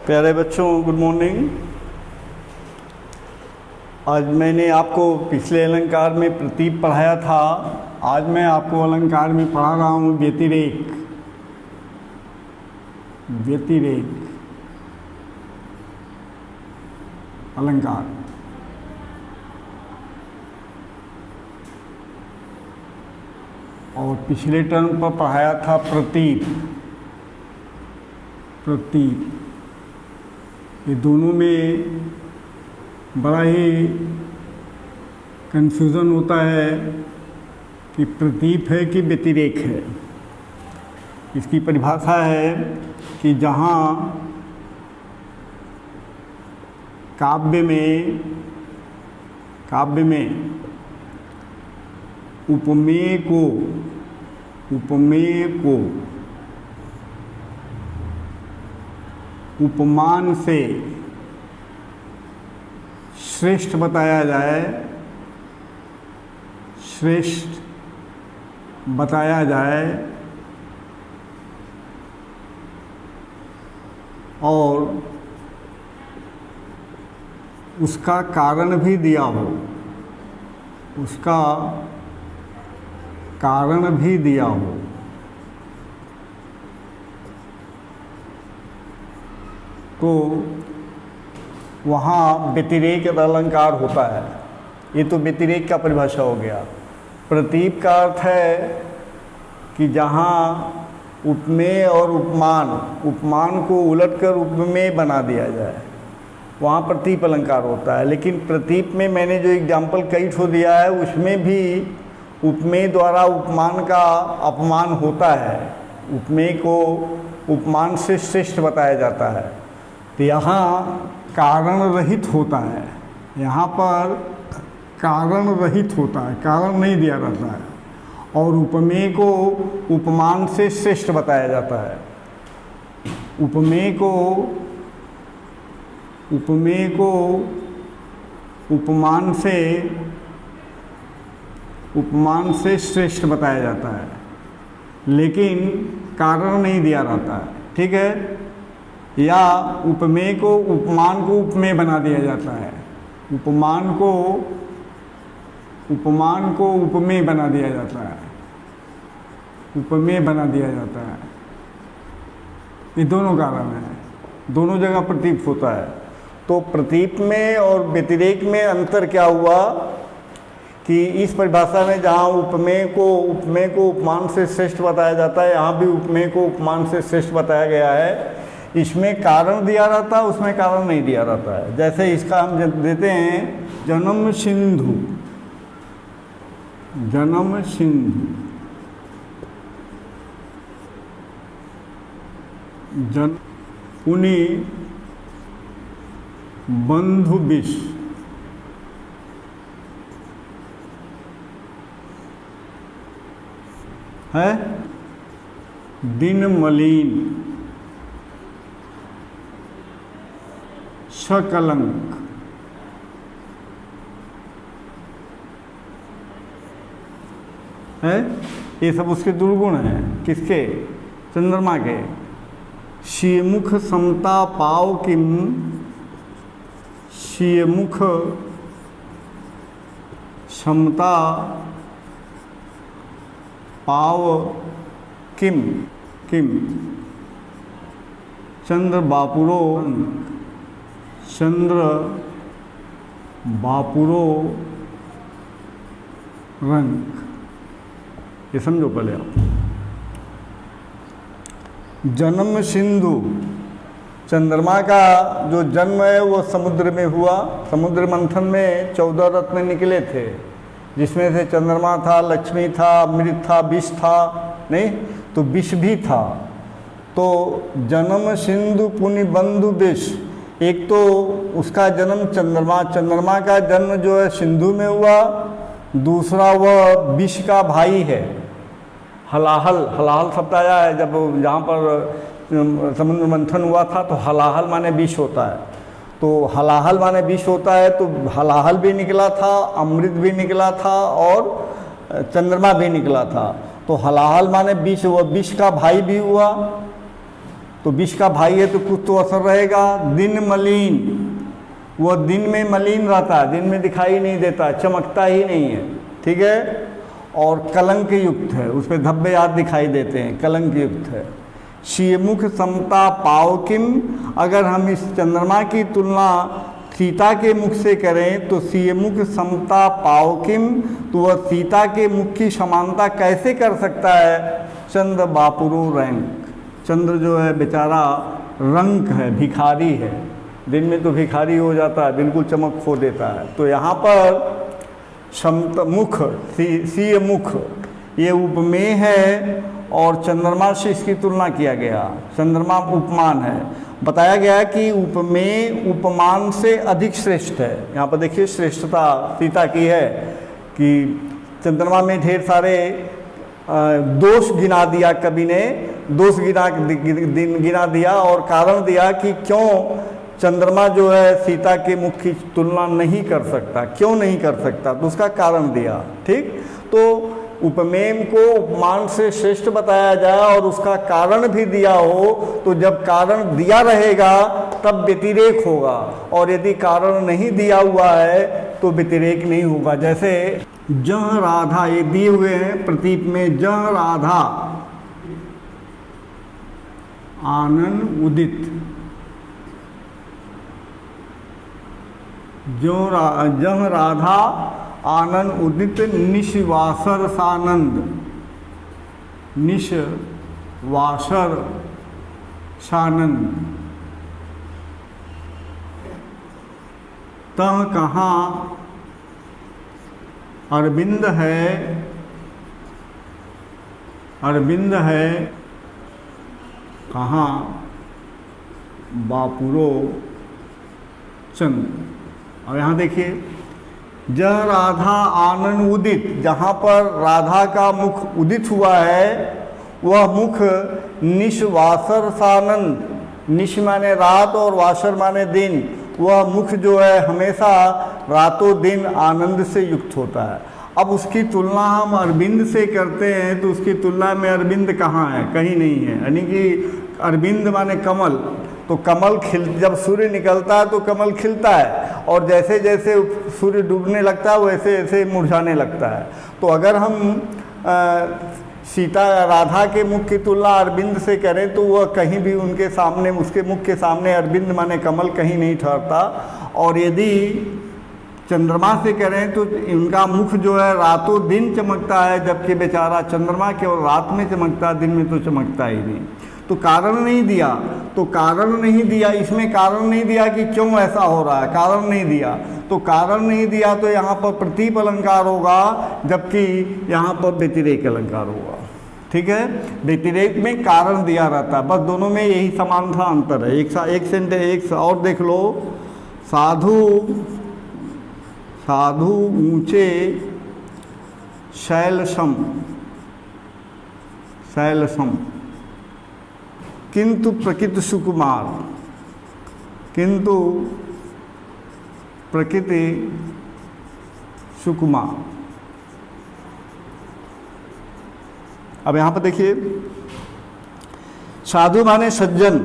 प्यारे बच्चों, good morning. आज मैंने आपको पिछले अलंकार में प्रतीप पढ़ाया था। आज मैं आपको अलंकार में पढ़ा रहा हूँ व्यतिरेक। व्यतिरेक अलंकार। और पिछले टर्म पर पढ़ाया था प्रतीप। प्रतीप ये दोनों में बड़ा ही कन्फ्यूज़न होता है कि प्रतीप है कि व्यतिरेक है। इसकी परिभाषा है कि जहाँ काव्य में उपमेय को उपमान से श्रेष्ठ बताया जाए, और उसका कारण भी दिया हो, तो वहाँ व्यतिरेक अलंकार होता है। ये तो व्यतिरेक का परिभाषा हो गया। प्रतीप का अर्थ है कि जहाँ उपमेय और उपमान को उलटकर उपमेय बना दिया जाए, वहाँ प्रतीप अलंकार होता है। लेकिन प्रतीप में मैंने जो एग्जाम्पल कई ठो दिया है, उसमें भी उपमेय द्वारा उपमान का अपमान होता है। उपमेय को उपमान से श्रेष्ठ बताया जाता है। तो यहाँ कारण रहित होता है। यहाँ पर कारण रहित होता है, कारण नहीं दिया रहता है, और उपमेय को उपमान से श्रेष्ठ बताया जाता है। उपमेय को उपमान से श्रेष्ठ बताया जाता है, लेकिन कारण नहीं दिया रहता है। ठीक है। या उपमेय को उपमान को उपमेय बना दिया जाता है, उपमेय बना दिया जाता है। ये दोनों कारण हैं, दोनों जगह प्रतीप होता है। तो प्रतीप में और व्यतिरेक में अंतर क्या हुआ कि इस परिभाषा में जहाँ उपमेय को उपमान से श्रेष्ठ बताया जाता है, यहाँ भी उपमेय को उपमान से श्रेष्ठ बताया गया है। इसमें कारण दिया रहता है, उसमें कारण नहीं दिया रहता है। जैसे इसका हम देते हैं जन्म सिंधु। पुनि बंधु विष। है दिन मलिन सकलंक। है ये सब उसके दुर्गुण हैं। किसके? चंद्रमा के। शियमुख समता पाव किम, शियमुख समता पाव किम चंद्र बापुरो रंग। ये समझो पहले आप। जन्म सिंधु, चंद्रमा का जो जन्म है वो समुद्र में हुआ। समुद्र मंथन में 14 रत्न निकले थे, जिसमें से चंद्रमा था, लक्ष्मी था, अमृत था, विष था। नहीं तो विष भी था। तो जन्म सिंधु पुनि बंधु विष। एक तो उसका जन्म चंद्रमा का जन्म जो है सिंधु में हुआ। दूसरा वह विष का भाई है, हलाहल शब्द आया है। जब जहाँ पर समुद्र मंथन हुआ था तो हलाहल माने विष होता है। तो हलाहल माने विष होता है, तो हलाहल भी निकला था, अमृत भी निकला था और चंद्रमा भी निकला था। तो हलाहल माने विष, वह विष का भाई भी हुआ। तो विष का भाई है तो कुछ तो असर रहेगा। दिन मलिन, वह दिन में मलिन रहता है, दिन में दिखाई नहीं देता, चमकता ही नहीं है, ठीक है। और कलंक युक्त है, उस पर धब्बे याद दिखाई देते हैं, कलंक युक्त है। सीयमुख समता पाव किम, अगर हम इस चंद्रमा की तुलना सीता के मुख से करें तो सीयमुख समता पाव किम, तो वह सीता के मुख की समानता कैसे कर सकता है। चंद्र बापुरो रंक, चंद्र जो है बेचारा रंक है, भिखारी है, दिन में तो भिखारी हो जाता है, बिल्कुल चमक खो देता है। तो यहाँ पर समत मुख, सीय मुख, ये उपमेय है और चंद्रमा से इसकी तुलना किया गया। चंद्रमा उपमान है, बताया गया कि उपमेय उपमान से अधिक श्रेष्ठ है। यहाँ पर देखिए श्रेष्ठता सीता की है कि चंद्रमा में ढेर सारे दोष गिना दिया, कवि ने दोष गिना दिया और कारण दिया कि क्यों चंद्रमा जो है सीता के मुख की तुलना नहीं कर सकता, क्यों नहीं कर सकता, तो उसका कारण दिया। ठीक, तो उपमेय को उपमान से श्रेष्ठ बताया जाए और उसका कारण भी दिया हो, तो जब कारण दिया रहेगा तब व्यतिरेक होगा, और यदि कारण नहीं दिया हुआ है तो व्यतिरेक नहीं होगा। जैसे जह राधा, ये दिए हुए हैं प्रतीक में, जह राधा आनन उदित, जह राधा आनंद उदित निशवासर सानंद, निशवासर सानंद, तह कहाँ अरविंद है, अरविंद है कहाँ बापुरो चंद्र। और यहाँ देखिए जह राधा आनन उदित, जहाँ पर राधा का मुख उदित हुआ है वह मुख निशवासर सानंद, निश माने रात और वासर माने दिन, वह मुख जो है हमेशा रातों दिन आनंद से युक्त होता है। अब उसकी तुलना हम अरविंद से करते हैं तो उसकी तुलना में अरविंद कहाँ है, कहीं नहीं है। यानी कि अरविंद माने कमल, तो कमल जब सूर्य निकलता है तो कमल खिलता है, और जैसे जैसे सूर्य डूबने लगता है वैसे वैसे मुरझाने लगता है। तो अगर हम सीता राधा के मुख की तुलना अरविंद से करें तो वह कहीं भी उनके सामने, उसके मुख के सामने अरविंद माने कमल कहीं नहीं ठहरता। और यदि चंद्रमा से करें तो इनका मुख जो है रातों दिन चमकता है, जबकि बेचारा चंद्रमा केवल रात में चमकता है, दिन में तो चमकता ही नहीं। तो कारण नहीं दिया, तो कारण नहीं दिया, इसमें कारण नहीं दिया कि क्यों ऐसा हो रहा है, कारण नहीं दिया, तो कारण नहीं दिया तो यहाँ पर प्रतीप अलंकार होगा, जबकि यहाँ पर व्यतिरेक अलंकार होगा। ठीक है, व्यतिरेक में कारण दिया रहता है, बस दोनों में यही समानता अंतर है। एक सेंटेंस एक और देख लो, साधु साधु ऊंचे शैलसम, शैलसम किंतु प्रकृति सुकुमार, किंतु प्रकृति सुकुमार। अब यहाँ पर देखिए साधु माने सज्जन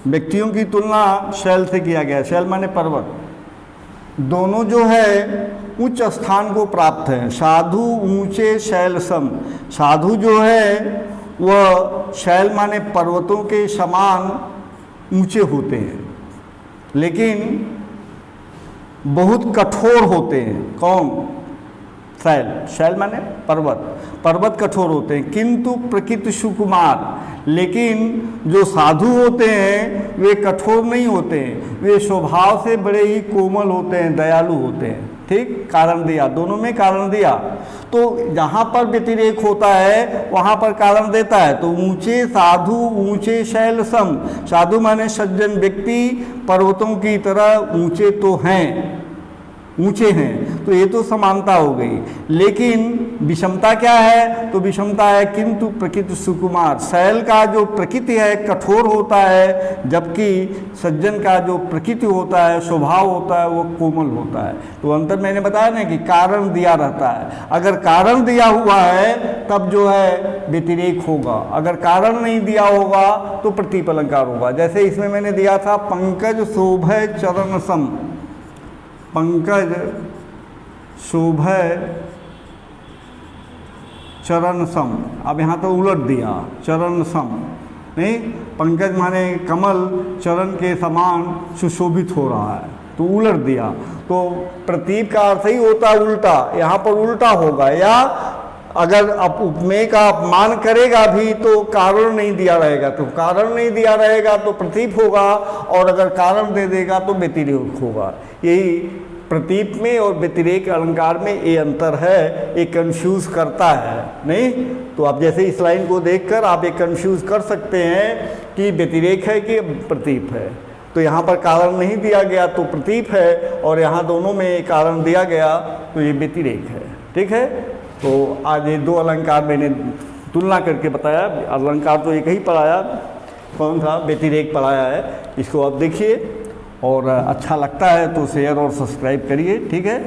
व्यक्तियों की तुलना शैल से किया गया। शैल माने पर्वत, दोनों जो है उच्च स्थान को प्राप्त है। साधु ऊंचे शैलसम, साधु जो है वह शैल माने पर्वतों के समान ऊंचे होते हैं, लेकिन बहुत कठोर होते हैं। कौन? शैल, शैल माने पर्वत, पर्वत कठोर होते हैं। किंतु प्रकृति सुकुमार, लेकिन जो साधु होते हैं वे कठोर नहीं होते हैं, वे स्वभाव से बड़े ही कोमल होते हैं, दयालु होते हैं। ठीक, कारण दिया, दोनों में कारण दिया। तो जहाँ पर व्यतिरेक होता है वहाँ पर कारण देता है। तो ऊंचे साधु ऊंचे शैलसम, साधु माने सज्जन व्यक्ति पर्वतों की तरह ऊंचे तो हैं, ऊंचे हैं। तो ये तो समानता हो गई। लेकिन विषमता क्या है? तो विषमता है किंतु प्रकृति सुकुमार, शैल का जो प्रकृति है कठोर होता है, जबकि सज्जन का जो प्रकृति होता है, स्वभाव होता है, वो कोमल होता है। तो अंतर मैंने बताया ना कि कारण दिया रहता है, अगर कारण दिया हुआ है तब जो है व्यतिरेक होगा, अगर कारण नहीं दिया होगा तो प्रतीप अलंकार होगा। जैसे इसमें मैंने दिया था पंकज शोभय चरण सम, पंकज शोभय चरण सम, अब यहाँ तो उलट दिया चरण सम, नहीं, पंकज माने कमल चरण के समान सुशोभित हो रहा है, तो उलट दिया। तो प्रतीप का अर्थ ही होता है उल्टा, यहाँ पर उल्टा होगा। या अगर आप उपमेय का अपमान करेगा भी तो कारण नहीं दिया रहेगा, तो कारण नहीं दिया रहेगा तो प्रतीप होगा, और अगर कारण दे देगा तो व्यतिरेक होगा। यही प्रतीप में और व्यतिरेक अलंकार में ये अंतर है, ये कंफ्यूज करता है नहीं। तो आप जैसे इस लाइन को देखकर आप ये कंफ्यूज कर सकते हैं कि व्यतिरेक है कि प्रतीप है। तो यहाँ पर कारण नहीं दिया गया तो प्रतीप है, और यहाँ दोनों में कारण दिया गया तो ये व्यतिरेक है। ठीक है, तो आज ये दो अलंकार मैंने तुलना करके बताया। अलंकार तो एक ही पढ़ाया, कौन सा? व्यतिरेक पढ़ाया है। इसको आप देखिए, और अच्छा लगता है तो शेयर और सब्सक्राइब करिए। ठीक है।